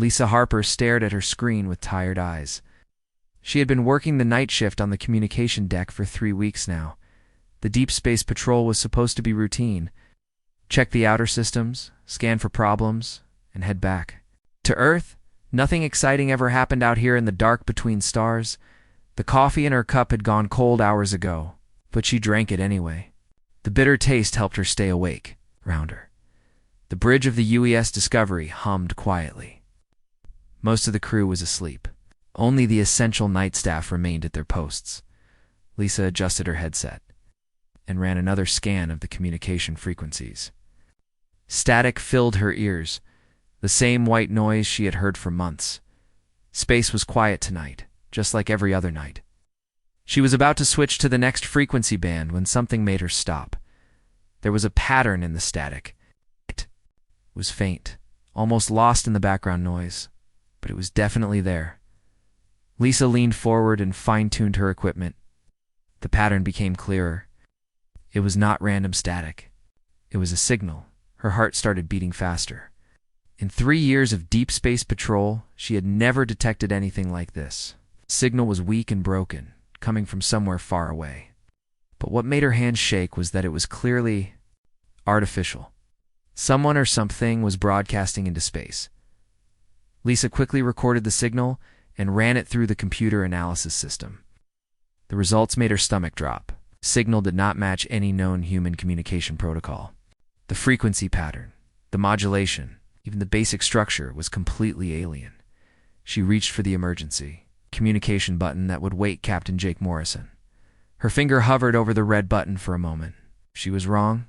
Lisa Harper stared at her screen with tired eyes. She had been working the night shift on the communication deck for 3 weeks now. The Deep Space Patrol was supposed to be routine. Check the outer systems, scan for problems, and head back. To Earth, nothing exciting ever happened out here in the dark between stars. The coffee in her cup had gone cold hours ago, but she drank it anyway. The bitter taste helped her stay awake. Around her, the bridge of the UES Discovery hummed quietly. Most of the crew was asleep. Only the essential night staff remained at their posts. Lisa adjusted her headset and ran another scan of the communication frequencies. Static filled her ears, the same white noise she had heard for months. Space was quiet tonight, just like every other night. She was about to switch to the next frequency band when something made her stop. There was a pattern in the static. It was faint, almost lost in the background noise, but it was definitely there. Lisa leaned forward and fine-tuned her equipment. The pattern became clearer. It was not random static. It was a signal. Her heart started beating faster. In 3 years of Deep Space Patrol, she had never detected anything like this. The signal was weak and broken, coming from somewhere far away. But what made her hands shake was that it was clearly artificial. Someone or something was broadcasting into space. Lisa quickly recorded the signal and ran it through the computer analysis system. The results made her stomach drop. The signal did not match any known human communication protocol. The frequency pattern, the modulation, even the basic structure was completely alien. She reached for the emergency communication button that would wake Captain Jake Morrison. Her finger hovered over the red button for a moment. She was wrong.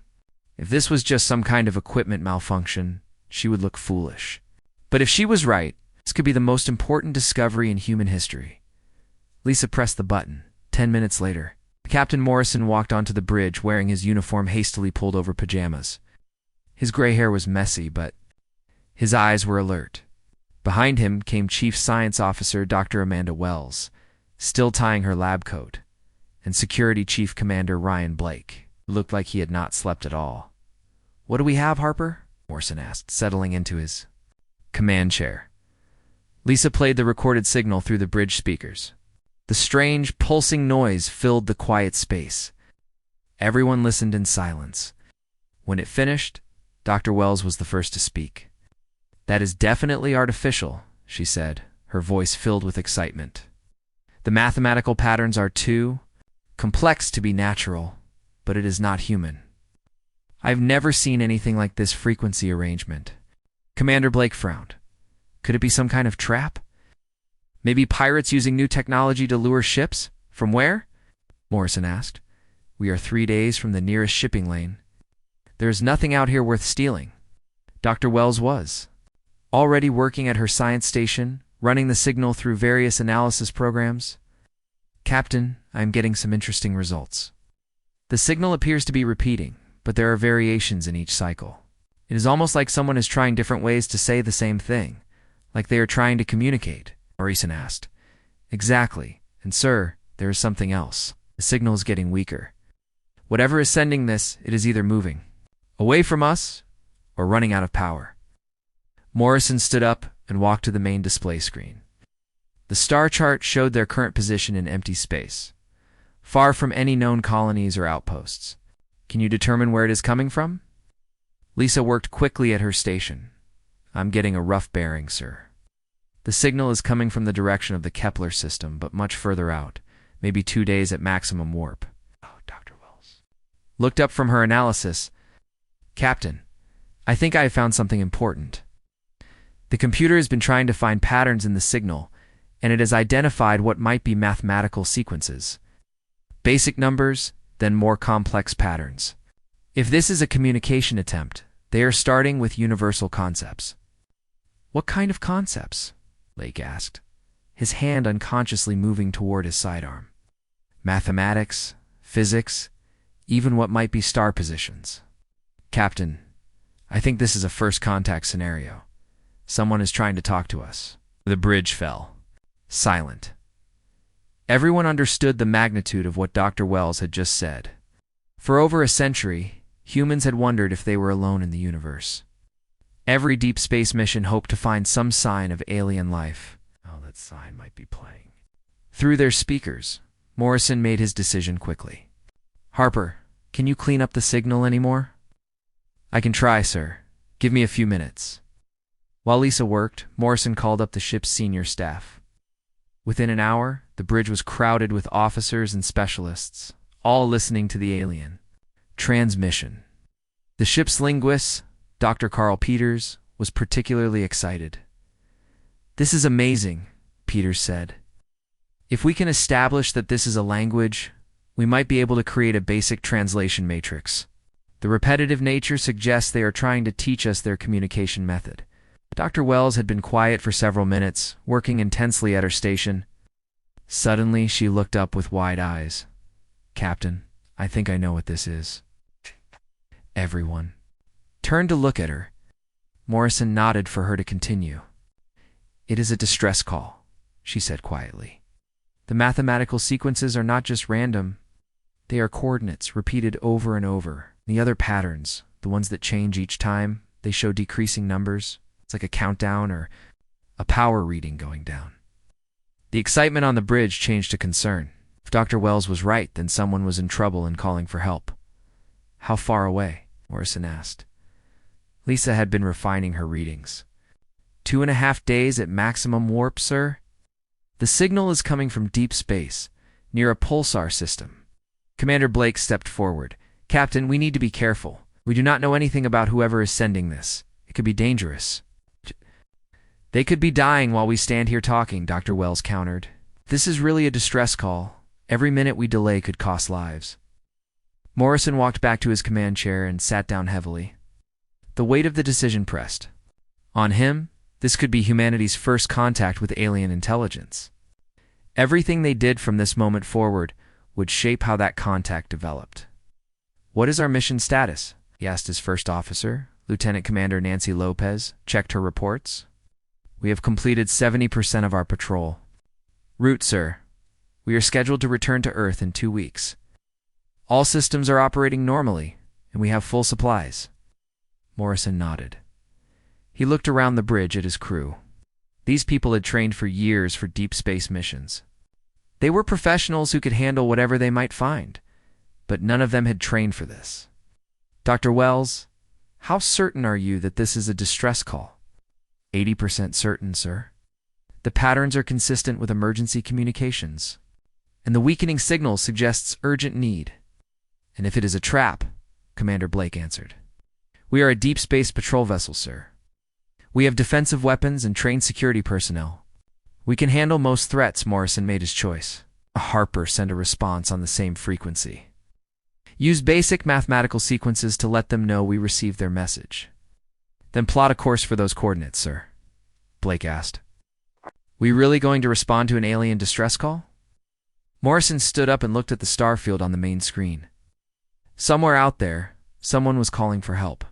If this was just some kind of equipment malfunction, she would look foolish. But if she was right, this could be the most important discovery in human history. Lisa pressed the button. 10 minutes later, Captain Morrison walked onto the bridge wearing his uniform hastily pulled over pajamas. His gray hair was messy, but his eyes were alert. Behind him came Chief Science Officer Dr. Amanda Wells, still tying her lab coat, and Security Chief Commander Ryan Blake, who looked like he had not slept at all. "What do we have, Harper?" Morrison asked, settling into his command chair. Lisa played the recorded signal through the bridge speakers. The strange, pulsing noise filled the quiet space. Everyone listened in silence. When it finished, Dr. Wells was the first to speak. "That is definitely artificial," she said, her voice filled with excitement. "The mathematical patterns are too complex to be natural, but it is not human. I've never seen anything like this frequency arrangement." Commander Blake frowned. Could it be some kind of trap? Maybe pirates using new technology to lure ships? From where? Morrison asked. "We are 3 days from the nearest shipping lane. There is nothing out here worth stealing." Dr. Wells was already working at her science station, running the signal through various analysis programs. "Captain, I am getting some interesting results. The signal appears to be repeating, but there are variations in each cycle. It is almost like someone is trying different ways to say the same thing, like they are trying to communicate," Morrison asked. "Exactly. And sir, there is something else. The signal is getting weaker. Whatever is sending this, it is either moving away from us or running out of power." Morrison stood up and walked to the main display screen. The star chart showed their current position in empty space, far from any known colonies or outposts. "Can you determine where it is coming from?" Lisa worked quickly at her station. "I'm getting a rough bearing, sir. The signal is coming from the direction of the Kepler system, but much further out, maybe 2 days at maximum warp." Oh, Dr. Wells looked up from her analysis. "Captain, I think I have found something important. The computer has been trying to find patterns in the signal, and it has identified what might be mathematical sequences. Basic numbers, then more complex patterns. If this is a communication attempt, they are starting with universal concepts." "What kind of concepts?" Blake asked, his hand unconsciously moving toward his sidearm. "Mathematics, physics, even what might be star positions. Captain, I think this is a first contact scenario. Someone is trying to talk to us." The bridge fell. Silent. Everyone understood the magnitude of what Dr. Wells had just said. For over a century, humans had wondered if they were alone in the universe. Every deep space mission hoped to find some sign of alien life. Oh, that sign might be playing. Through their speakers, Morrison made his decision quickly. Harper, can you clean up the signal anymore? I can try, sir. Give me a few minutes. While Lisa worked, Morrison called up the ship's senior staff. Within an hour, the bridge was crowded with officers and specialists, all listening to the alien transmission. The ship's linguist, Dr. Carl Peters, was particularly excited. This is amazing, Peters said. If we can establish that this is a language, we might be able to create a basic translation matrix. The repetitive nature suggests they are trying to teach us their communication method. Dr. Wells had been quiet for several minutes, working intensely at her station. Suddenly, she looked up with wide eyes. Captain, I think I know what this is. Everyone turned to look at her. Morrison nodded for her to continue. It is a distress call, she said quietly. The mathematical sequences are not just random. They are coordinates repeated over and over. The other patterns, the ones that change each time, they show decreasing numbers. It's like a countdown or a power reading going down. The excitement on the bridge changed to concern. If Dr. Wells was right, then someone was in trouble and calling for help. How far away? Morrison asked. Lisa had been refining her readings. 2.5 days at maximum warp, sir? The signal is coming from deep space, near a pulsar system. Commander Blake stepped forward. Captain, we need to be careful. We do not know anything about whoever is sending this. It could be dangerous. They could be dying while we stand here talking, Dr. Wells countered. This is really a distress call. Every minute we delay could cost lives. Morrison walked back to his command chair and sat down heavily. The weight of the decision pressed. On him, this could be humanity's first contact with alien intelligence. Everything they did from this moment forward would shape how that contact developed. What is our mission status? He asked his first officer. Lieutenant Commander Nancy Lopez checked her reports. We have completed 70% of our patrol. Route, sir. We are scheduled to return to Earth in 2 weeks. All systems are operating normally, and we have full supplies. Morrison nodded. He looked around the bridge at his crew. These people had trained for years for deep space missions. They were professionals who could handle whatever they might find, but none of them had trained for this. Dr. Wells, how certain are you that this is a distress call? 80% certain, sir. The patterns are consistent with emergency communications, and the weakening signal suggests urgent need. And if it is a trap, Commander Blake answered. We are a deep space patrol vessel, sir. We have defensive weapons and trained security personnel. We can handle most threats. Morrison made his choice. Harper sent a response on the same frequency. Use basic mathematical sequences to let them know we received their message. Then plot a course for those coordinates, sir. Blake asked. We really going to respond to an alien distress call? Morrison stood up and looked at the star field on the main screen. Somewhere out there, someone was calling for help.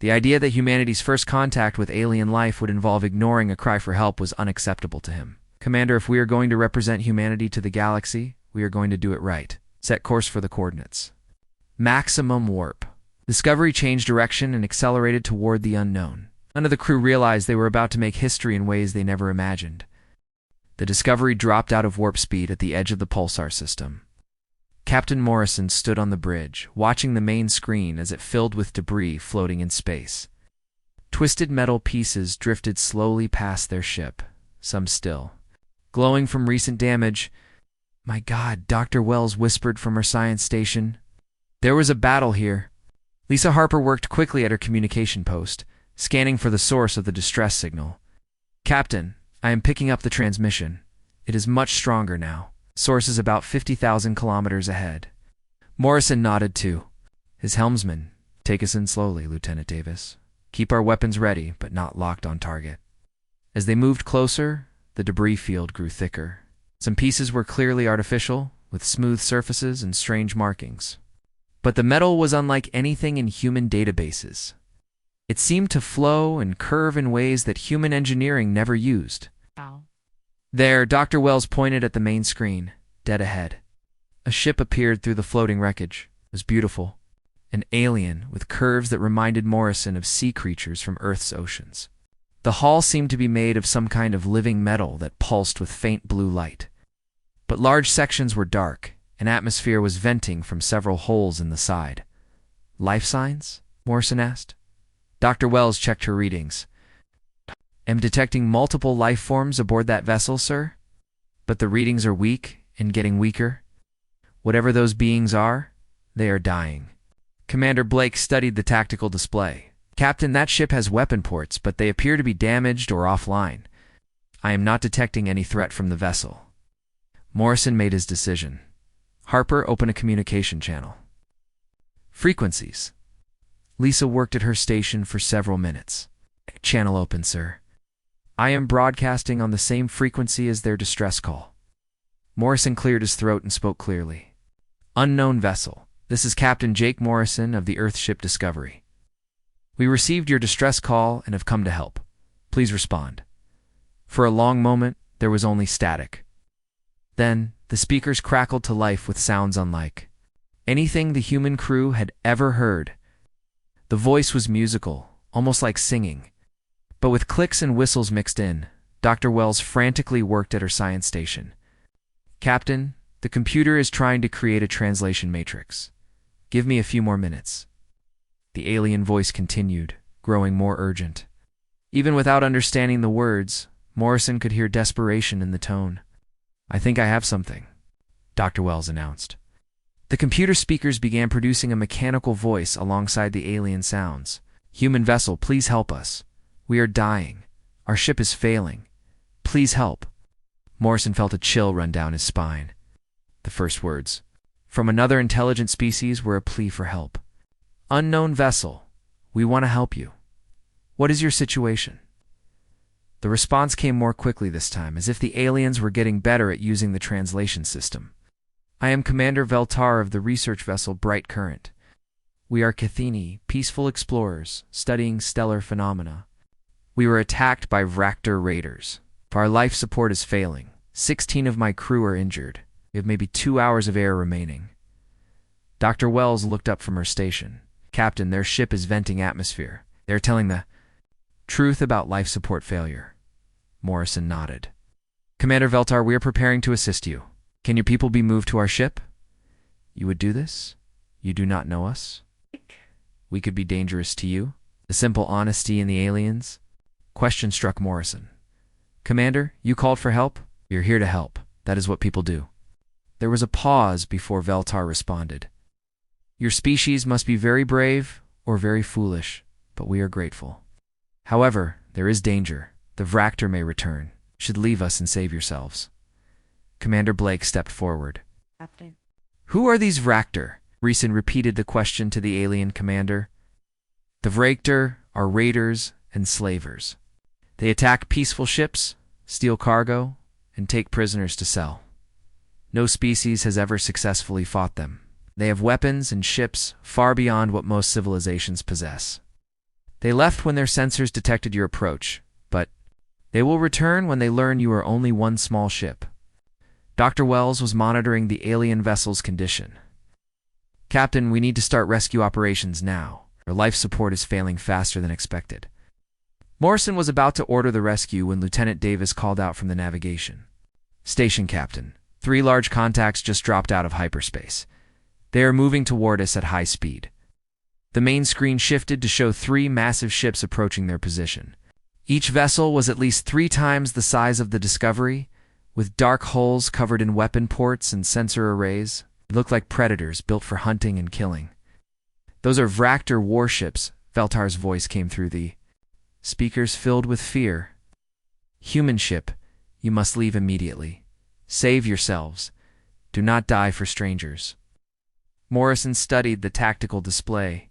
The idea that humanity's first contact with alien life would involve ignoring a cry for help was unacceptable to him. Commander, if we are going to represent humanity to the galaxy, we are going to do it right. Set course for the coordinates. Maximum warp. Discovery changed direction and accelerated toward the unknown. None of the crew realized they were about to make history in ways they never imagined. The Discovery dropped out of warp speed at the edge of the pulsar system. Captain Morrison stood on the bridge, watching the main screen as it filled with debris floating in space. Twisted metal pieces drifted slowly past their ship, some still glowing from recent damage. My God, Dr. Wells whispered from her science station. There was a battle here. Lisa Harper worked quickly at her communication post, scanning for the source of the distress signal. Captain, I am picking up the transmission. It is much stronger now. Source is about 50,000 kilometers ahead. Morrison nodded too. His helmsman, take us in slowly, Lieutenant Davis. Keep our weapons ready, but not locked on target. As they moved closer, the debris field grew thicker. Some pieces were clearly artificial, with smooth surfaces and strange markings. But the metal was unlike anything in human databases. It seemed to flow and curve in ways that human engineering never used. Wow. There, Dr. Wells pointed at the main screen, dead ahead. A ship appeared through the floating wreckage. It was beautiful. an alien with curves that reminded Morrison of sea creatures from Earth's oceans. The hull seemed to be made of some kind of living metal that pulsed with faint blue light. But large sections were dark, and atmosphere was venting from several holes in the side. "Life signs?" Morrison asked. Dr. Wells checked her readings. "Am detecting multiple life forms aboard that vessel, sir. But the readings are weak and getting weaker. Whatever those beings are, they are dying." Commander Blake studied the tactical display. "Captain, that ship has weapon ports, but they appear to be damaged or offline. I am not detecting any threat from the vessel." Morrison made his decision. "Harper, open a communication channel." "Frequencies." Lisa worked at her station for several minutes. "Channel open, sir. I am broadcasting on the same frequency as their distress call." Morrison cleared his throat and spoke clearly. "Unknown vessel. This is Captain Jake Morrison of the Earthship Discovery. We received your distress call and have come to help. Please respond." For a long moment, there was only static. Then, the speakers crackled to life with sounds unlike anything the human crew had ever heard. The voice was musical, almost like singing. But with clicks and whistles mixed in, Dr. Wells frantically worked at her science station. "Captain, the computer is trying to create a translation matrix. Give me a few more minutes." The alien voice continued, growing more urgent. Even without understanding the words, Morrison could hear desperation in the tone. "I think I have something," Dr. Wells announced. The computer speakers began producing a mechanical voice alongside the alien sounds. "Human vessel, please help us. We are dying. Our ship is failing. Please help." Morrison felt a chill run down his spine. The first words from another intelligent species were a plea for help. "Unknown vessel, we want to help you. What is your situation?" The response came more quickly this time, as if the aliens were getting better at using the translation system. "I am Commander Veltar of the research vessel Bright Current. We are Cathini, peaceful explorers, studying stellar phenomena. We were attacked by Vractor raiders. Our life support is failing. 16 of my crew are injured. We have maybe 2 hours of air remaining." Dr. Wells looked up from her station. "Captain, their ship is venting atmosphere. They're telling the truth about life support failure." Morrison nodded. "Commander Veltar, we are preparing to assist you. Can your people be moved to our ship?" "You would do this? You do not know us? We could be dangerous to you?" The simple honesty in the aliens' question struck Morrison. "Commander, you called for help? You're here to help. That is what people do." There was a pause before Veltar responded. "Your species must be very brave or very foolish, but we are grateful. However, there is danger. The Vractor may return. You should leave us and save yourselves." Commander Blake stepped forward. "Captain." "Who are these Vractor?" Reeson repeated the question to the alien commander. "The Vractor are raiders and slavers. They attack peaceful ships, steal cargo, and take prisoners to sell. No species has ever successfully fought them. They have weapons and ships far beyond what most civilizations possess. They left when their sensors detected your approach, but they will return when they learn you are only one small ship." Dr. Wells was monitoring the alien vessel's condition. "Captain, we need to start rescue operations now. Our life support is failing faster than expected." Morrison was about to order the rescue when Lieutenant Davis called out from the navigation. "Station Captain, 3 large contacts just dropped out of hyperspace. They are moving toward us at high speed." The main screen shifted to show 3 massive ships approaching their position. Each vessel was at least 3 times the size of the Discovery, with dark hulls covered in weapon ports and sensor arrays. They looked like predators built for hunting and killing. "Those are Vractor warships," Veltar's voice came through the speakers, filled with fear. "Human ship, you must leave immediately. Save yourselves. Do not die for strangers." Morrison studied the tactical display.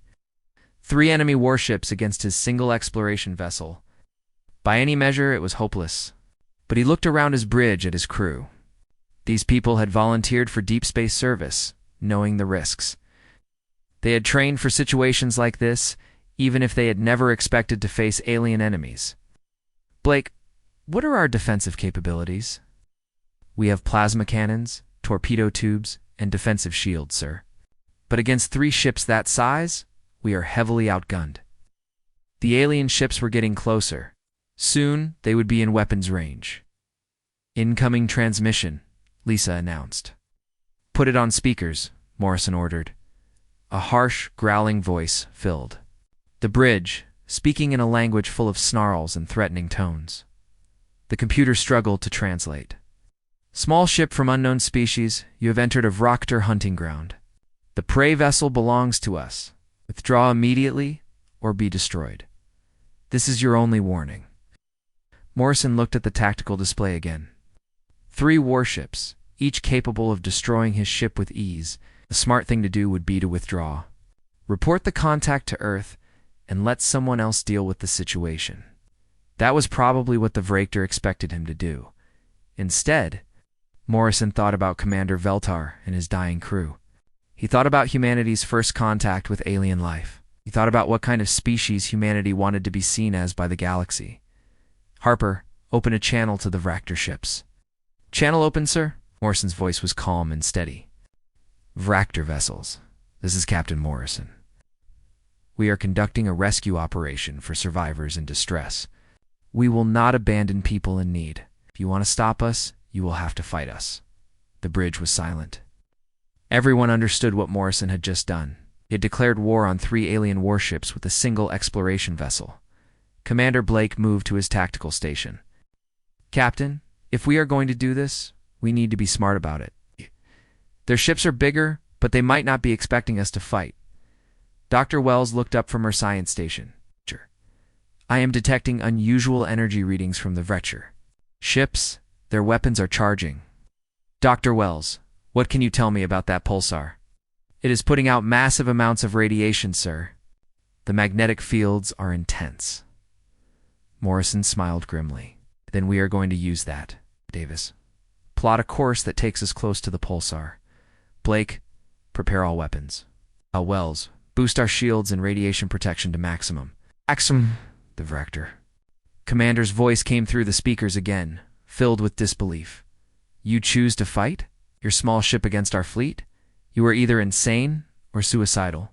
3 enemy warships against his single exploration vessel. By any measure, it was hopeless. But he looked around his bridge at his crew. These people had volunteered for deep space service, knowing the risks. They had trained for situations like this, even if they had never expected to face alien enemies. "Blake, what are our defensive capabilities?" "We have plasma cannons, torpedo tubes, and defensive shields, sir." but against 3 ships that size, we are heavily outgunned. The alien ships were getting closer. Soon, they would be in weapons range. Incoming transmission, Lisa announced. Put it on speakers, Morrison ordered. A harsh, growling voice filled the bridge, speaking in a language full of snarls and threatening tones. The computer struggled to translate. Small ship from unknown species, you have entered a Vraktor hunting ground. The prey vessel belongs to us. Withdraw immediately or be destroyed. This is your only warning. Morrison looked at the tactical display again. 3 warships, each capable of destroying his ship with ease. The smart thing to do would be to withdraw. Report the contact to Earth and let someone else deal with the situation. That was probably what the Vraktor expected him to do. Instead, Morrison thought about Commander Veltar and his dying crew. He thought about humanity's first contact with alien life. He thought about what kind of species humanity wanted to be seen as by the galaxy. Harper, open a channel to the Vraktor ships. Channel open, sir? Morrison's voice was calm and steady. Vraktor vessels. This is Captain Morrison. We are conducting a rescue operation for survivors in distress. We will not abandon people in need. If you want to stop us, you will have to fight us. The bridge was silent. Everyone understood what Morrison had just done. He had declared war on 3 alien warships with a single exploration vessel. Commander Blake moved to his tactical station. Captain, if we are going to do this, we need to be smart about it. Their ships are bigger, but they might not be expecting us to fight. Dr. Wells looked up from her science station. I am detecting unusual energy readings from the Vraktor ships. Their weapons are charging. Dr. Wells, what can you tell me about that pulsar? It is putting out massive amounts of radiation, sir. The magnetic fields are intense. Morrison smiled grimly. Then we are going to use that, Davis. Plot a course that takes us close to the pulsar. Blake, prepare all weapons. Wells, boost our shields and radiation protection to maximum. Maximum, the Vraktor. Commander's voice came through the speakers again, filled with disbelief. You choose to fight? Your small ship against our fleet? You are either insane or suicidal.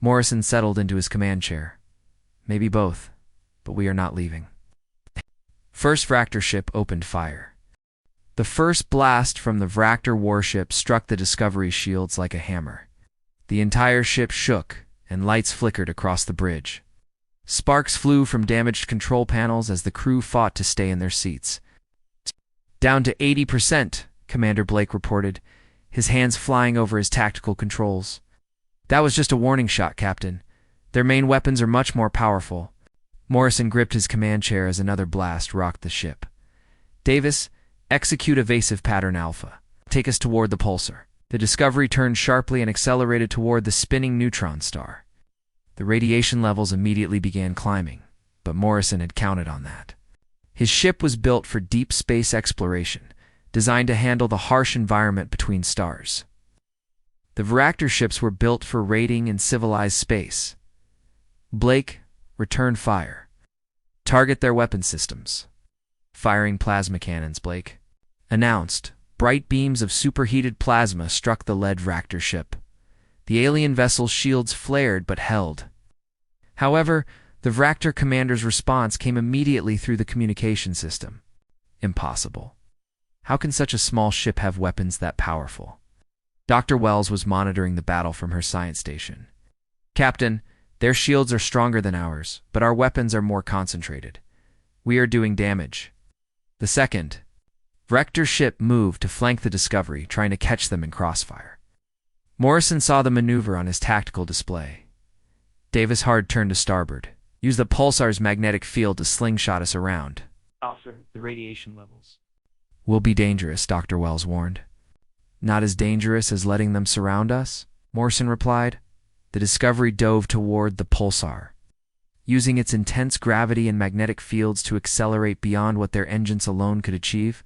Morrison settled into his command chair. Maybe both, but we are not leaving. First Vraktor ship opened fire. The first blast from the Vraktor warship struck the Discovery's shields like a hammer. The entire ship shook, and lights flickered across the bridge. Sparks flew from damaged control panels as the crew fought to stay in their seats. Down to 80%, Commander Blake reported, his hands flying over his tactical controls. That was just a warning shot, Captain. Their main weapons are much more powerful. Morrison gripped his command chair as another blast rocked the ship. Davis, execute evasive pattern Alpha. Take us toward the pulsar. The Discovery turned sharply and accelerated toward the spinning neutron star. The radiation levels immediately began climbing, but Morrison had counted on that. His ship was built for deep space exploration, designed to handle the harsh environment between stars. The Vraktor ships were built for raiding in civilized space. Blake, return fire. Target their weapon systems. Firing plasma cannons, Blake announced. Bright beams of superheated plasma struck the lead Vraktor ship. The alien vessel's shields flared but held. However, the Vraktor commander's response came immediately through the communication system. Impossible. How can such a small ship have weapons that powerful? Dr. Wells was monitoring the battle from her science station. Captain, their shields are stronger than ours, but our weapons are more concentrated. We are doing damage. The second Vraktor ship moved to flank the Discovery, trying to catch them in crossfire. Morrison saw the maneuver on his tactical display. Davis hard turned to starboard. Use the pulsar's magnetic field to slingshot us around. Officer, the radiation levels Will be dangerous, Dr. Wells warned. Not as dangerous as letting them surround us, Morrison replied. The Discovery dove toward the pulsar, using its intense gravity and magnetic fields to accelerate beyond what their engines alone could achieve.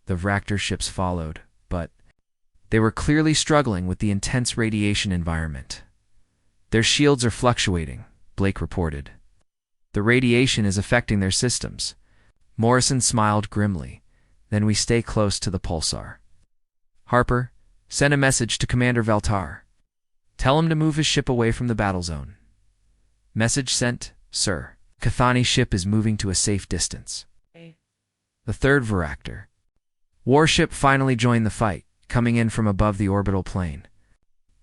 The Vraktor ships followed, but they were clearly struggling with the intense radiation environment. Their shields are fluctuating, Blake reported. The radiation is affecting their systems. Morrison smiled grimly. Then we stay close to the pulsar. Harper, send a message to Commander Veltar. Tell him to move his ship away from the battle zone. Message sent, sir. Cathani's ship is moving to a safe distance. The third Varactor warship finally joined the fight, coming in from above the orbital plane.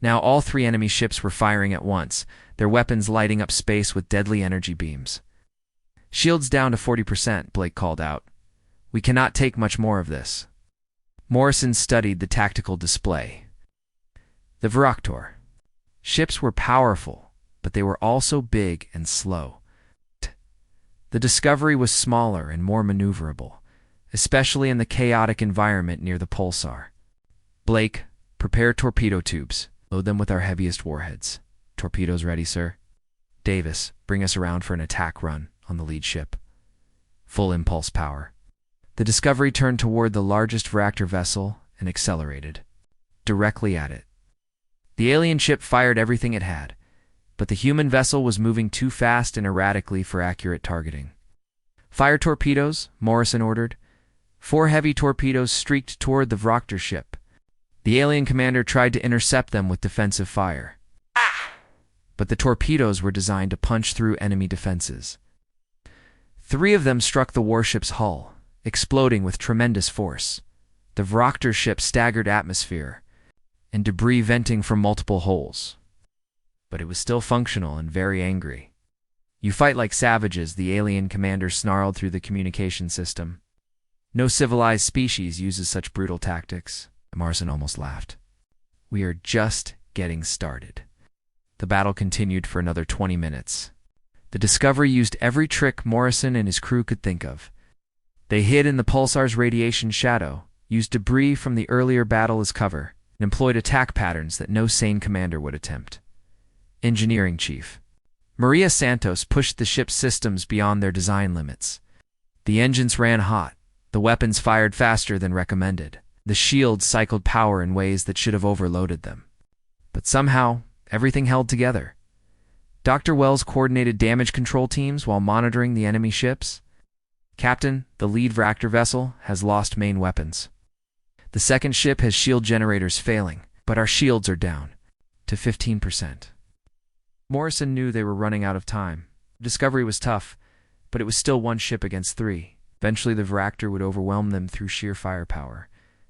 Now all three enemy ships were firing at once, their weapons lighting up space with deadly energy beams. Shields down to 40%, Blake called out. We cannot take much more of this. Morrison studied the tactical display. The Varactor ships were powerful, but they were also big and slow. The Discovery was smaller and more maneuverable, especially in the chaotic environment near the pulsar. Blake, prepare torpedo tubes. Load them with our heaviest warheads. Torpedoes ready, sir. Davis, bring us around for an attack run on the lead ship. Full impulse power. The Discovery turned toward the largest Varactor vessel and accelerated, directly at it. The alien ship fired everything it had, but the human vessel was moving too fast and erratically for accurate targeting. Fire torpedoes, Morrison ordered. 4 heavy torpedoes streaked toward the Varactor ship. The alien commander tried to intercept them with defensive fire. But the torpedoes were designed to punch through enemy defenses. 3 of them struck the warship's hull, exploding with tremendous force. The Varactor ship staggered atmosphere, and debris venting from multiple holes. But it was still functional and very angry. You fight like savages, the alien commander snarled through the communication system. No civilized species uses such brutal tactics. Morrison almost laughed. We are just getting started. The battle continued for another 20 minutes. The Discovery used every trick Morrison and his crew could think of. They hid in the pulsar's radiation shadow, used debris from the earlier battle as cover, and employed attack patterns that no sane commander would attempt. Engineering Chief Maria Santos pushed the ship's systems beyond their design limits. The engines ran hot, the weapons fired faster than recommended. The shields cycled power in ways that should have overloaded them. But somehow, everything held together. Dr. Wells coordinated damage control teams while monitoring the enemy ships. Captain, the lead Varactor vessel has lost main weapons. The second ship has shield generators failing, but our shields are down to 15%. Morrison knew they were running out of time. Discovery was tough, but it was still 1 ship against 3. Eventually the Varactor would overwhelm them through sheer firepower.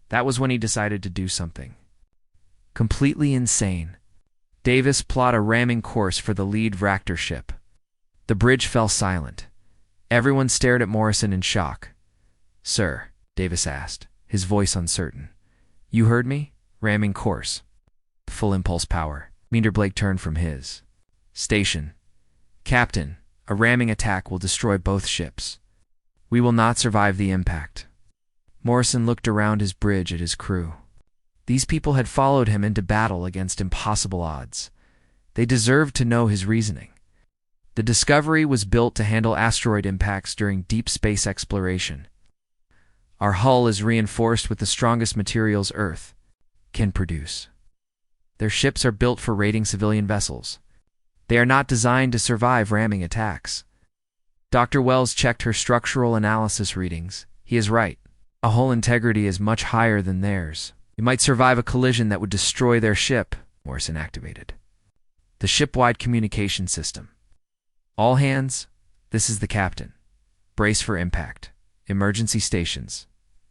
That was when he decided to do something completely insane. Davis plotted a ramming course for the lead Varactor ship. The bridge fell silent. Everyone stared at Morrison in shock. Sir, Davis asked, his voice uncertain. You heard me? Ramming course. Full impulse power. Meander Blake turned from his station. Captain, a ramming attack will destroy both ships. We will not survive the impact. Morrison looked around his bridge at his crew. These people had followed him into battle against impossible odds. They deserved to know his reasoning. The Discovery was built to handle asteroid impacts during deep space exploration. Our hull is reinforced with the strongest materials Earth can produce. Their ships are built for raiding civilian vessels. They are not designed to survive ramming attacks. Dr. Wells checked her structural analysis readings. He is right. A hull integrity is much higher than theirs. You might survive a collision that would destroy their ship. Morrison activated the ship-wide communication system. All hands, this is the captain. Brace for impact. Emergency stations.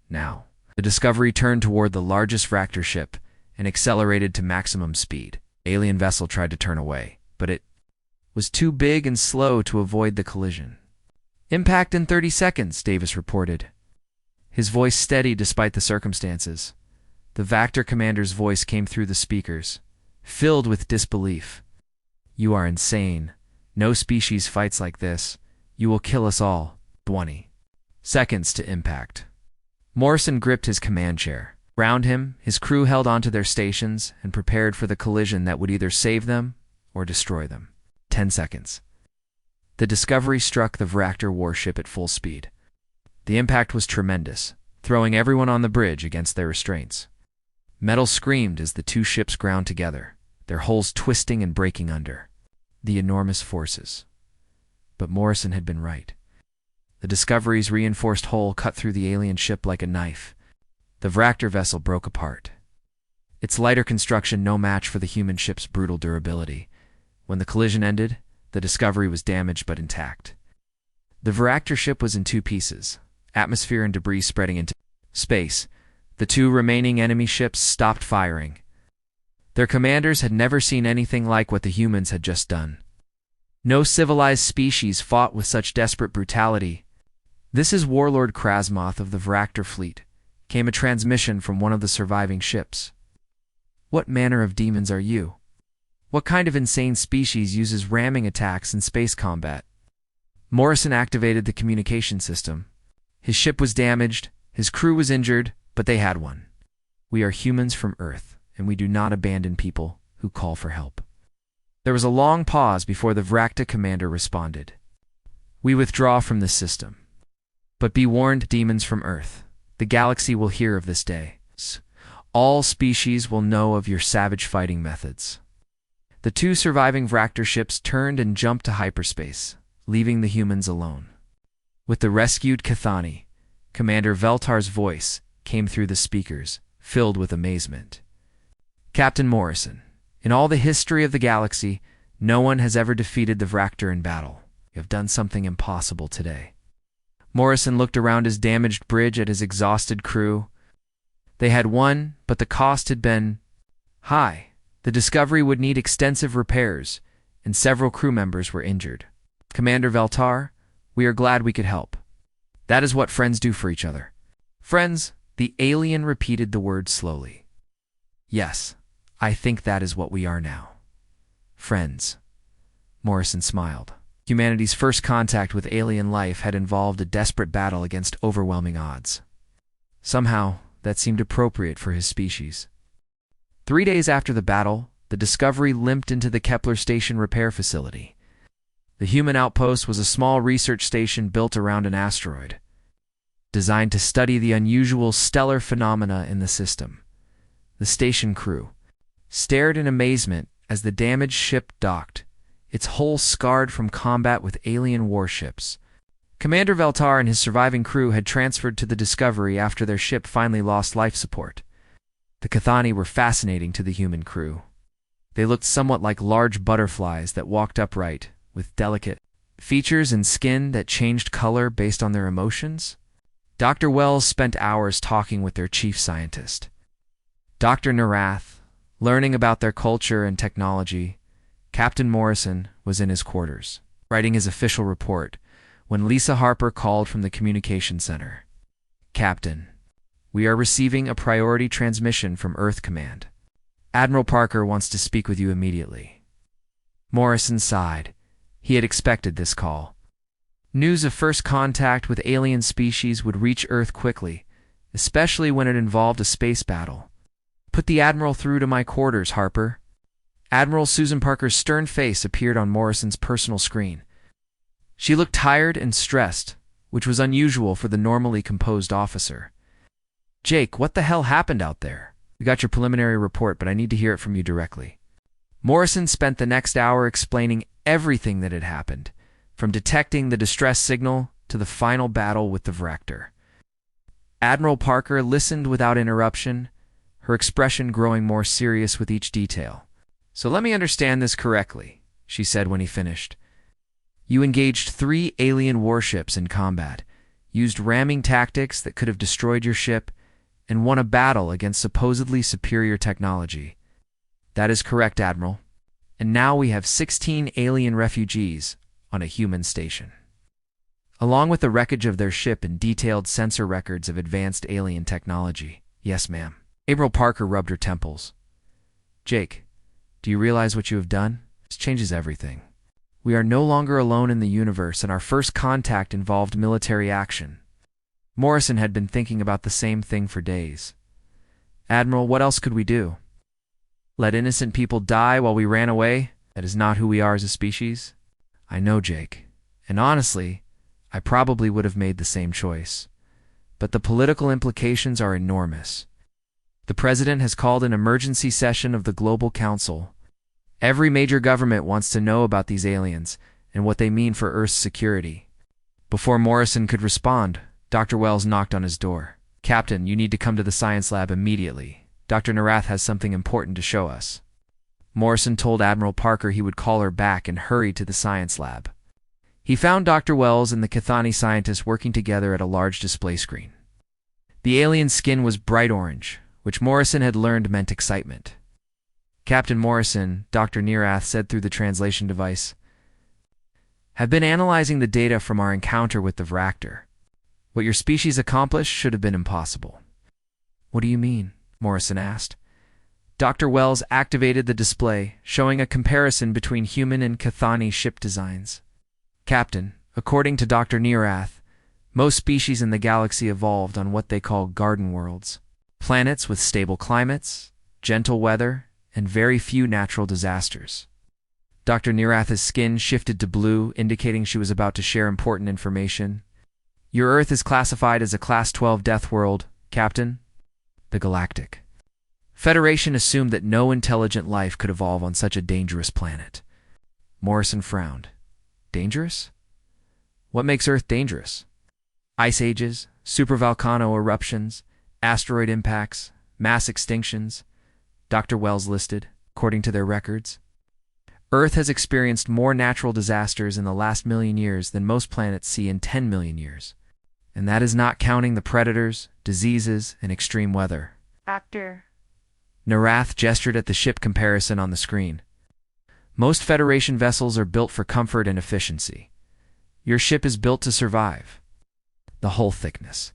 Now. The Discovery turned toward the largest Varactor ship and accelerated to maximum speed. Alien vessel tried to turn away, but it was too big and slow to avoid the collision. Impact in 30 seconds, Davis reported. His voice steady despite the circumstances. The Varactor commander's voice came through the speakers, filled with disbelief. You are insane. No species fights like this. You will kill us all. 20 seconds to impact. Morrison gripped his command chair. Round him, his crew held onto their stations and prepared for the collision that would either save them or destroy them. 10 seconds. The Discovery struck the Varactor warship at full speed. The impact was tremendous, throwing everyone on the bridge against their restraints. Metal screamed as the 2 ships ground together, their hulls twisting and breaking under the enormous forces. But Morrison had been right. The Discovery's reinforced hull cut through the alien ship like a knife. The Varactor vessel broke apart. its lighter construction no match for the human ship's brutal durability. When the collision ended, the Discovery was damaged but intact. The Varactor ship was in two pieces, atmosphere and debris spreading into space. The two remaining enemy ships stopped firing. Their commanders had never seen anything like what the humans had just done. No civilized species fought with such desperate brutality. "This is Warlord Krasmoth of the Varactor fleet," came a transmission from one of the surviving ships. "What manner of demons are you? What kind of insane species uses ramming attacks in space combat?" Morrison activated the communication system. His ship was damaged, his crew was injured, but they had one. "We are humans from Earth, and we do not abandon people who call for help." There was a long pause before the Varactor commander responded. "We withdraw from this system. But be warned, demons from Earth. The galaxy will hear of this day. All species will know of your savage fighting methods." The two surviving Varactor ships turned and jumped to hyperspace, leaving the humans alone. With the rescued Cathani, Commander Veltar's voice came through the speakers, filled with amazement. "Captain Morrison, in all the history of the galaxy, no one has ever defeated the Varactor in battle. You have done something impossible today." Morrison looked around his damaged bridge at his exhausted crew. They had won, but the cost had been high. The Discovery would need extensive repairs, and several crew members were injured. "Commander Veltar, we are glad we could help. That is what friends do for each other." "Friends?" The alien repeated the word slowly. "Yes, I think that is what we are now. Friends." Morrison smiled. Humanity's first contact with alien life had involved a desperate battle against overwhelming odds. Somehow, that seemed appropriate for his species. 3 days after the battle, the Discovery limped into the Kepler Station repair facility. The human outpost was a small research station built around an asteroid, designed to study the unusual stellar phenomena in the system. The station crew stared in amazement as the damaged ship docked, its hull scarred from combat with alien warships. Commander Veltar and his surviving crew had transferred to the Discovery after their ship finally lost life support. The Cathani were fascinating to the human crew. They looked somewhat like large butterflies that walked upright, with delicate features and skin that changed color based on their emotions. Dr. Wells spent hours talking with their chief scientist, Dr. Narath, learning about their culture and technology. Captain Morrison was in his quarters, writing his official report, when Lisa Harper called from the communication center. "Captain, we are receiving a priority transmission from Earth Command. Admiral Parker wants to speak with you immediately." Morrison sighed. He had expected this call. News of first contact with alien species would reach Earth quickly, especially when it involved a space battle. "Put the Admiral through to my quarters, Harper." Admiral Susan Parker's stern face appeared on Morrison's personal screen. She looked tired and stressed, which was unusual for the normally composed officer. "Jake, what the hell happened out there? We got your preliminary report, but I need to hear it from you directly." Morrison spent the next hour explaining everything that had happened, from detecting the distress signal to the final battle with the Varactor. Admiral Parker listened without interruption, her expression growing more serious with each detail. "So let me understand this correctly," she said when he finished. "You engaged 3 alien warships in combat, used ramming tactics that could have destroyed your ship, and won a battle against supposedly superior technology." "That is correct, Admiral. And now we have 16 alien refugees on a human station, along with the wreckage of their ship and detailed sensor records of advanced alien technology." "Yes, ma'am." Admiral Parker rubbed her temples. "Jake, do you realize what you have done? This changes everything. We are no longer alone in the universe, and our first contact involved military action." Morrison had been thinking about the same thing for days. "Admiral, what else could we do? Let innocent people die while we ran away? That is not who we are as a species." "I know, Jake. And honestly, I probably would have made the same choice. But the political implications are enormous. The President has called an emergency session of the Global Council. Every major government wants to know about these aliens and what they mean for Earth's security." Before Morrison could respond, Dr. Wells knocked on his door. "Captain, you need to come to the science lab immediately. Dr. Narath has something important to show us. Morrison told Admiral Parker he would call her back and hurried to the science lab. He found Dr. Wells and the Cathani scientists working together at a large display screen. The alien's skin was bright orange, which Morrison had learned meant excitement. Captain Morrison, Dr. Narath said through the translation device, have been analyzing the data from our encounter with the Vractor. What your species accomplished should have been impossible. What do you mean? Morrison asked. Dr. Wells activated the display, showing a comparison between human and Cathani ship designs. Captain, according to Dr. Narath, most species in the galaxy evolved on what they call garden worlds, planets with stable climates, gentle weather, and very few natural disasters. Dr. Narath's skin shifted to blue, indicating she was about to share important information. Your Earth is classified as a Class 12 death world, Captain. The Galactic Federation assumed that no intelligent life could evolve on such a dangerous planet. Morrison frowned. Dangerous? What makes Earth dangerous? Ice ages, supervolcano eruptions, asteroid impacts, mass extinctions, Dr. Wells listed, according to their records. Earth has experienced more natural disasters in the last 1,000,000 years than most planets see in 10 million years. And that is not counting the predators, diseases, and extreme weather. Doctor. Narath gestured at the ship comparison on the screen. Most Federation vessels are built for comfort and efficiency. Your ship is built to survive. The hull thickness,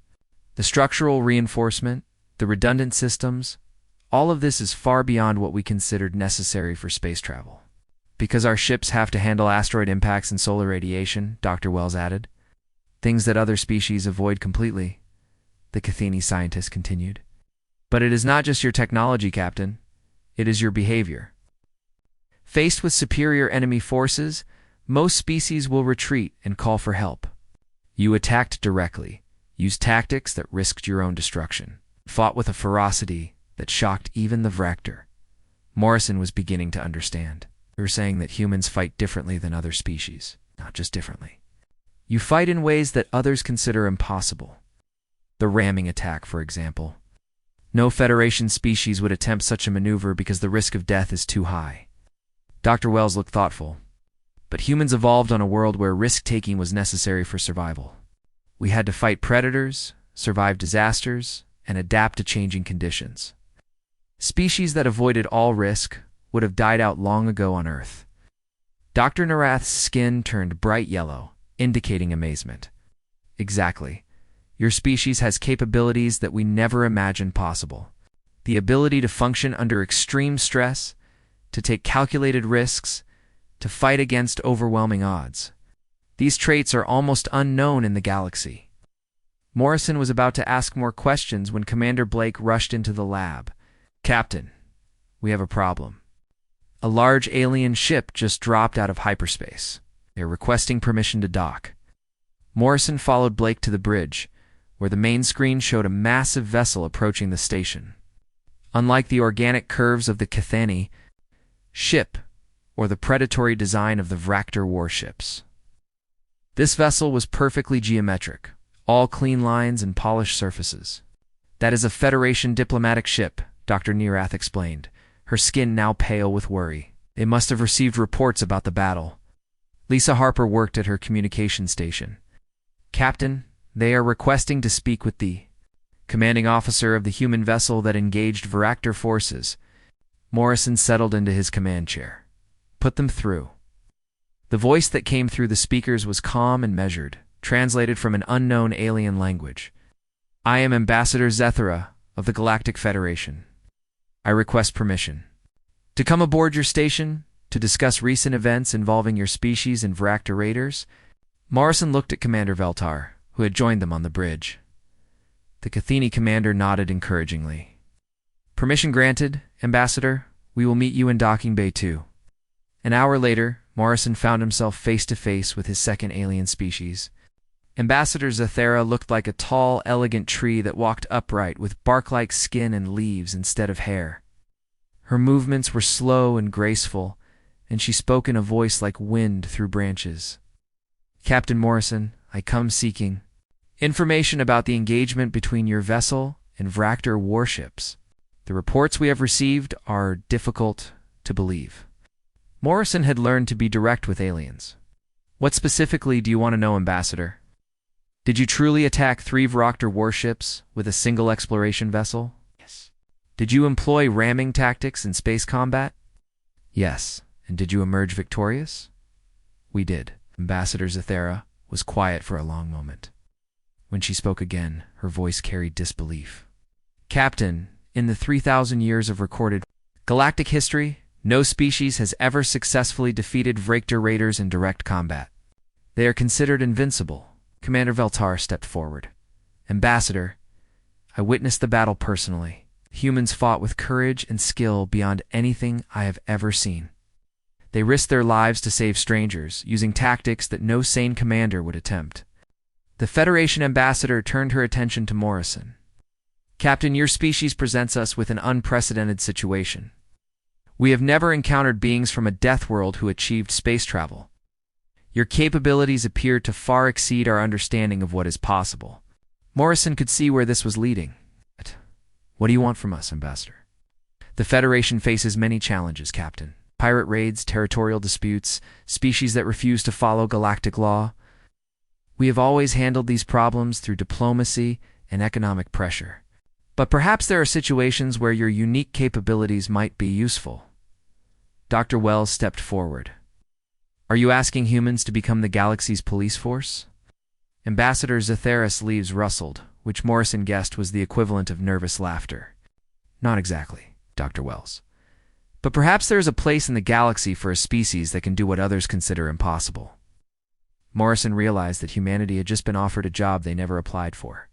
the structural reinforcement, the redundant systems, all of this is far beyond what we considered necessary for space travel. Because our ships have to handle asteroid impacts and solar radiation, Dr. Wells added. Things that other species avoid completely, the Cathani scientist continued. But it is not just your technology, Captain. It is your behavior. Faced with superior enemy forces, most species will retreat and call for help. You attacked directly, used tactics that risked your own destruction, fought with a ferocity that shocked even the Vractor. Morrison was beginning to understand. They were saying that humans fight differently than other species, not just differently. You fight in ways that others consider impossible. The ramming attack, for example. No Federation species would attempt such a maneuver because the risk of death is too high. Dr. Wells looked thoughtful. But humans evolved on a world where risk-taking was necessary for survival. We had to fight predators, survive disasters, and adapt to changing conditions. Species that avoided all risk would have died out long ago on Earth. Dr. Narath's skin turned bright yellow, indicating amazement. Exactly. Your species has capabilities that we never imagined possible. The ability to function under extreme stress, to take calculated risks, to fight against overwhelming odds. These traits are almost unknown in the galaxy. Morrison was about to ask more questions when Commander Blake rushed into the lab. Captain, we have a problem. A large alien ship just dropped out of hyperspace. They're requesting permission to dock. Morrison followed Blake to the bridge, where the main screen showed a massive vessel approaching the station. Unlike the organic curves of the Cathani ship, or the predatory design of the Vractor warships, this vessel was perfectly geometric, all clean lines and polished surfaces. That is a Federation diplomatic ship, Dr. Narath explained, her skin now pale with worry. They must have received reports about the battle. Lisa Harper worked at her communication station. Captain, they are requesting to speak with the commanding officer of the human vessel that engaged Vractor forces. Morrison settled into his command chair. Put them through. The voice that came through the speakers was calm and measured, translated from an unknown alien language. I am Ambassador Zethera of the Galactic Federation. I request permission to come aboard your station to discuss recent events involving your species and Vractor raiders. Morrison looked at Commander Veltar, who had joined them on the bridge. The Cathani commander nodded encouragingly. Permission granted, Ambassador. We will meet you in Docking Bay 2. An hour later, Morrison found himself face to face with his second alien species. Ambassador Zethera looked like a tall, elegant tree that walked upright with bark-like skin and leaves instead of hair. Her movements were slow and graceful, and she spoke in a voice like wind through branches. Captain Morrison, I come seeking information about the engagement between your vessel and Vractor warships. The reports we have received are difficult to believe. Morrison had learned to be direct with aliens. What specifically do you want to know, Ambassador? Did you truly attack 3 V'Roktor warships with a single exploration vessel? Yes. Did you employ ramming tactics in space combat? Yes. And did you emerge victorious? We did. Ambassador Zathera was quiet for a long moment. When she spoke again, her voice carried disbelief. Captain, in the 3,000 years of recorded galactic history, no species has ever successfully defeated V'Roktor raiders in direct combat. They are considered invincible. Commander Veltar stepped forward. Ambassador, I witnessed the battle personally. Humans fought with courage and skill beyond anything I have ever seen. They risked their lives to save strangers, using tactics that no sane commander would attempt. The Federation ambassador turned her attention to Morrison. Captain, your species presents us with an unprecedented situation. We have never encountered beings from a death world who achieved space travel. Your capabilities appear to far exceed our understanding of what is possible. Morrison could see where this was leading. What do you want from us, Ambassador? The Federation faces many challenges, Captain. Pirate raids, territorial disputes, species that refuse to follow galactic law. We have always handled these problems through diplomacy and economic pressure. But perhaps there are situations where your unique capabilities might be useful. Dr. Wells stepped forward. Are you asking humans to become the galaxy's police force? Ambassador Zathera's leaves rustled, which Morrison guessed was the equivalent of nervous laughter. Not exactly, Dr. Wells. But perhaps there is a place in the galaxy for a species that can do what others consider impossible. Morrison realized that humanity had just been offered a job they never applied for.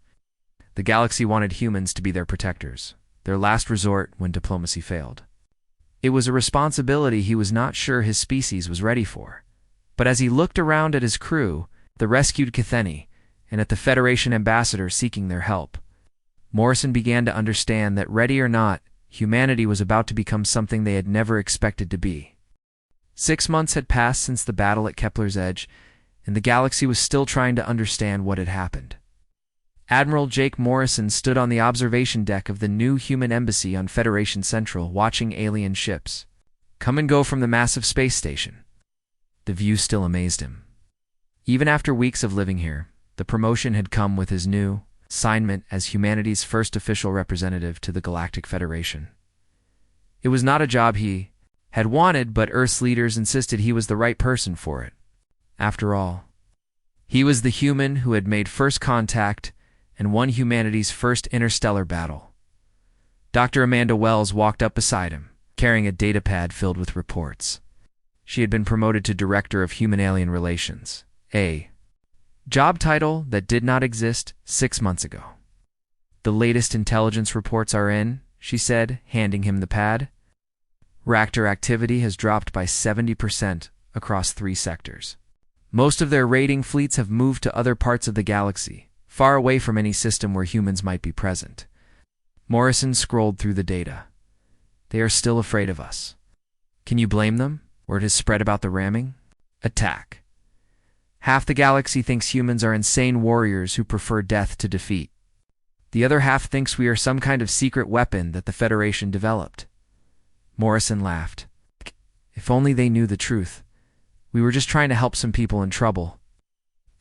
The galaxy wanted humans to be their protectors, their last resort when diplomacy failed. It was a responsibility he was not sure his species was ready for. But as he looked around at his crew, the rescued Kitheni, and at the Federation ambassador seeking their help, Morrison began to understand that, ready or not, humanity was about to become something they had never expected to be. 6 months had passed since the battle at Kepler's Edge, and the galaxy was still trying to understand what had happened. Admiral Jake Morrison stood on the observation deck of the new human embassy on Federation Central, watching alien ships come and go from the massive space station. The view still amazed him. Even after weeks of living here, the promotion had come with his new assignment as humanity's first official representative to the Galactic Federation. It was not a job he had wanted, but Earth's leaders insisted he was the right person for it. After all, he was the human who had made first contact and won humanity's first interstellar battle. Dr. Amanda Wells walked up beside him, carrying a datapad filled with reports. She had been promoted to Director of Human-Alien Relations, a job title that did not exist 6 months ago. The latest intelligence reports are in, she said, handing him the pad. Reactor activity has dropped by 70% across 3 sectors. Most of their raiding fleets have moved to other parts of the galaxy, far away from any system where humans might be present. Morrison scrolled through the data. They are still afraid of us. Can you blame them? Word has spread about the ramming? Attack. Half the galaxy thinks humans are insane warriors who prefer death to defeat. The other half thinks we are some kind of secret weapon that the Federation developed. Morrison laughed. If only they knew the truth. We were just trying to help some people in trouble.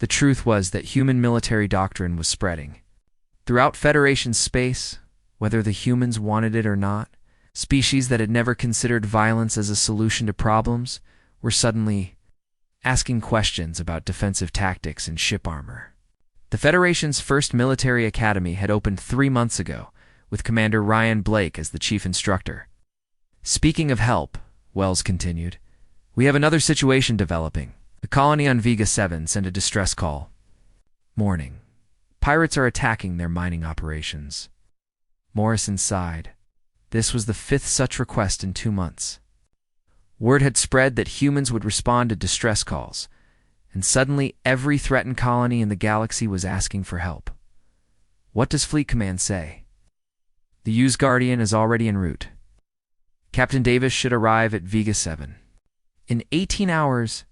The truth was that human military doctrine was spreading. Throughout Federation space, whether the humans wanted it or not, species that had never considered violence as a solution to problems were suddenly asking questions about defensive tactics and ship armor. The Federation's first military academy had opened 3 months ago, with Commander Ryan Blake as the chief instructor. Speaking of help, Wells continued, we have another situation developing. The colony on Vega 7 sent a distress call. Morning. Pirates are attacking their mining operations. Morrison sighed. This was the 5th such request in 2 months. Word had spread that humans would respond to distress calls, and suddenly every threatened colony in the galaxy was asking for help. What does Fleet Command say? The Hughes Guardian is already en route. Captain Davis should arrive at Vega 7. In 18 hours,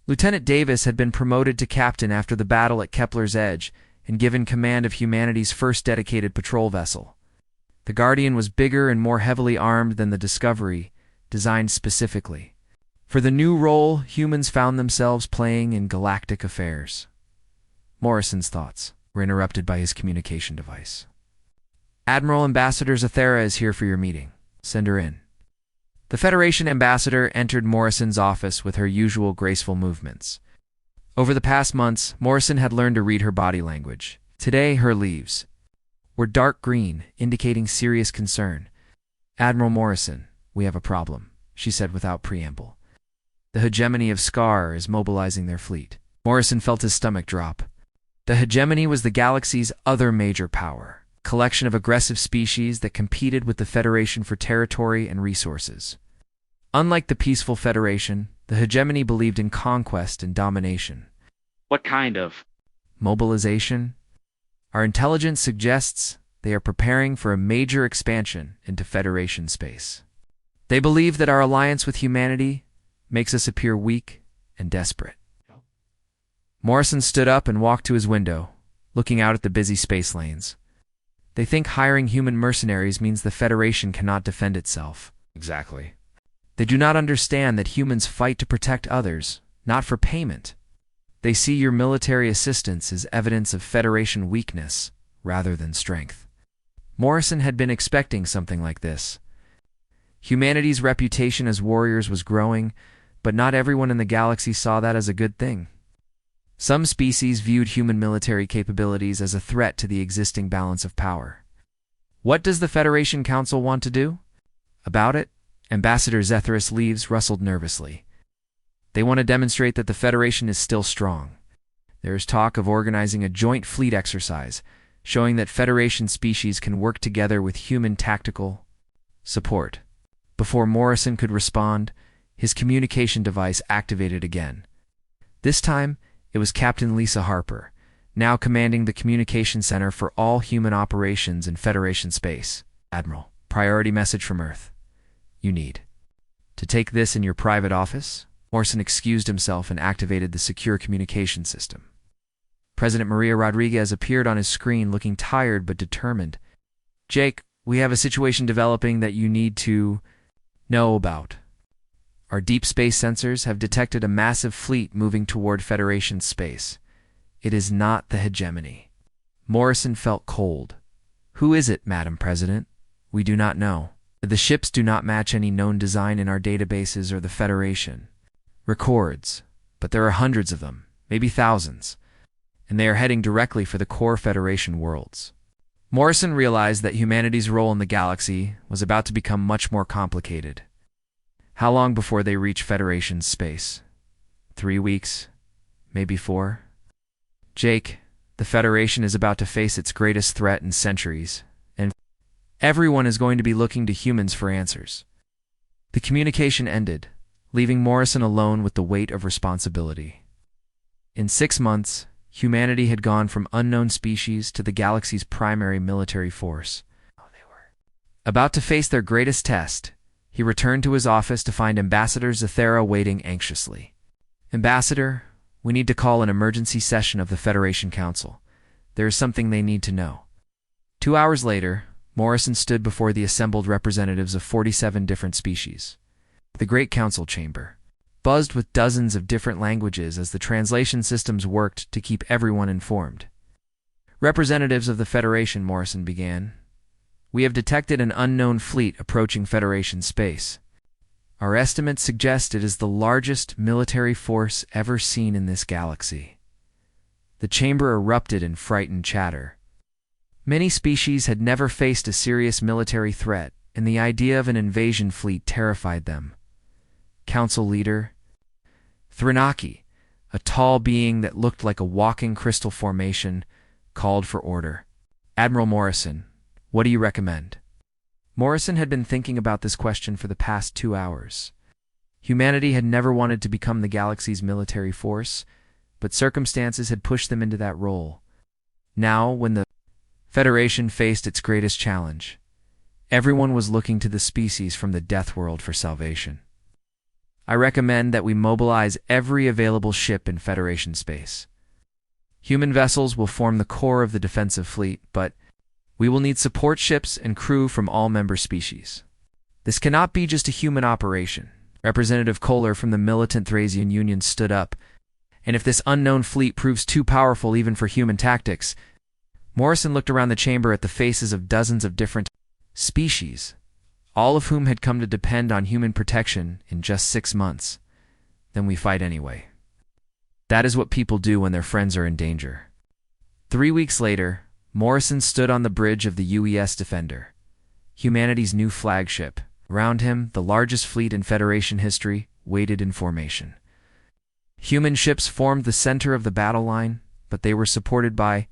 Lieutenant Davis had been promoted to captain after the battle at Kepler's Edge and given command of humanity's first dedicated patrol vessel. The Guardian was bigger and more heavily armed than the Discovery, designed specifically. For the new role, humans found themselves playing in galactic affairs. Morrison's thoughts were interrupted by his communication device. Admiral Ambassador Zathera is here for your meeting. Send her in. The Federation ambassador entered Morrison's office with her usual graceful movements. Over the past months, Morrison had learned to read her body language. Today, her leaves were dark green, indicating serious concern. Admiral Morrison, we have a problem, she said without preamble. The hegemony of Scar is mobilizing their fleet. Morrison felt his stomach drop. The hegemony was the galaxy's other major power, a collection of aggressive species that competed with the Federation for territory and resources. Unlike the peaceful Federation, the hegemony believed in conquest and domination. What kind of Mobilization? Our intelligence suggests they are preparing for a major expansion into Federation space. They believe that our alliance with humanity makes us appear weak and desperate. Morrison stood up and walked to his window, looking out at the busy space lanes. They think hiring human mercenaries means the Federation cannot defend itself. Exactly. They do not understand that humans fight to protect others, not for payment. They see your military assistance as evidence of Federation weakness rather than strength. Morrison had been expecting something like this. Humanity's reputation as warriors was growing, but not everyone in the galaxy saw that as a good thing. Some species viewed human military capabilities as a threat to the existing balance of power. What does the Federation Council want to do about it? Ambassador Zethris Leaves rustled nervously. They want to demonstrate that the Federation is still strong. There is talk of organizing a joint fleet exercise, showing that Federation species can work together with human tactical support. Before Morrison could respond, his communication device activated again. This time, it was Captain Lisa Harper, now commanding the communication center for all human operations in Federation space. Admiral, priority message from Earth. You need to take this in your private office? Morrison excused himself and activated the secure communication system. President Maria Rodriguez appeared on his screen looking tired but determined. Jake, we have a situation developing that you need to know about. Our deep space sensors have detected a massive fleet moving toward Federation space. It is not the hegemony. Morrison felt cold. Who is it, Madam President? We do not know. The ships do not match any known design in our databases or the Federation records, but there are hundreds of them, maybe thousands, and they are heading directly for the core Federation worlds. Morrison realized that humanity's role in the galaxy was about to become much more complicated. How long before they reach Federation space? 3 weeks? Maybe 4? Jake, the Federation is about to face its greatest threat in centuries, and everyone is going to be looking to humans for answers. The communication ended, leaving Morrison alone with the weight of responsibility. In 6 months, humanity had gone from unknown species to the galaxy's primary military force. About to face their greatest test, he returned to his office to find Ambassador Zathera waiting anxiously. Ambassador, we need to call an emergency session of the Federation Council. There is something they need to know. 2 hours later, Morrison stood before the assembled representatives of 47 different species. The Great Council Chamber buzzed with dozens of different languages as the translation systems worked to keep everyone informed. Representatives of the Federation, Morrison began. We have detected an unknown fleet approaching Federation space. Our estimates suggest it is the largest military force ever seen in this galaxy. The chamber erupted in frightened chatter. Many species had never faced a serious military threat, and the idea of an invasion fleet terrified them. Council leader Thrinaki, a tall being that looked like a walking crystal formation, called for order. Admiral Morrison, what do you recommend? Morrison had been thinking about this question for the past 2 hours. Humanity had never wanted to become the galaxy's military force, but circumstances had pushed them into that role. Now, when the Federation faced its greatest challenge, everyone was looking to the species from the Deathworld for salvation. I recommend that we mobilize every available ship in Federation space. Human vessels will form the core of the defensive fleet, but We will need support ships and crew from all member species. This cannot be just a human operation. Representative Kohler from the militant Thrasian Union stood up. And if this unknown fleet proves too powerful even for human tactics, Morrison looked around the chamber at the faces of dozens of different species, all of whom had come to depend on human protection in just 6 months. Then we fight anyway. That is what people do when their friends are in danger. 3 weeks later, Morrison stood on the bridge of the UES Defender, humanity's new flagship. Around him, the largest fleet in Federation history waited in formation. Human ships formed the center of the battle line, but they were supported by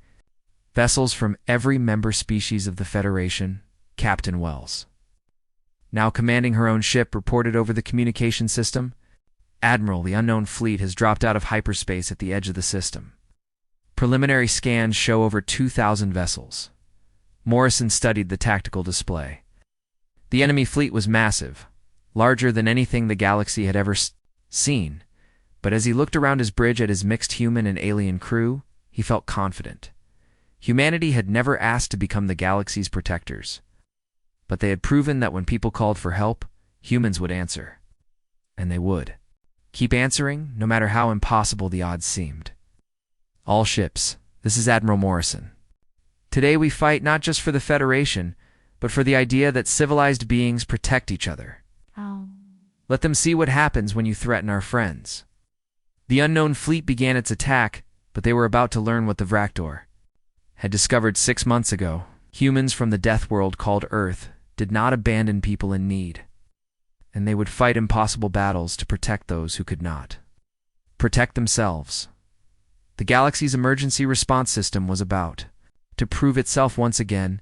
vessels from every member species of the Federation. Captain Wells, now commanding her own ship, reported over the communication system. Admiral, the unknown fleet has dropped out of hyperspace at the edge of the system. Preliminary scans show over 2,000 vessels. Morrison studied the tactical display. The enemy fleet was massive, larger than anything the galaxy had ever seen, but as he looked around his bridge at his mixed human and alien crew, he felt confident. Humanity had never asked to become the galaxy's protectors, but they had proven that when people called for help, humans would answer. And they would. Keep answering, no matter how impossible the odds seemed. All ships, this is Admiral Morrison. Today we fight not just for the Federation, but for the idea that civilized beings protect each other. Let them see what happens when you threaten our friends. The unknown fleet began its attack, but they were about to learn what the Vractor had discovered 6 months ago. Humans from the death world called Earth did not abandon people in need, and they would fight impossible battles to protect those who could not protect themselves. The galaxy's emergency response system was about to prove itself once again,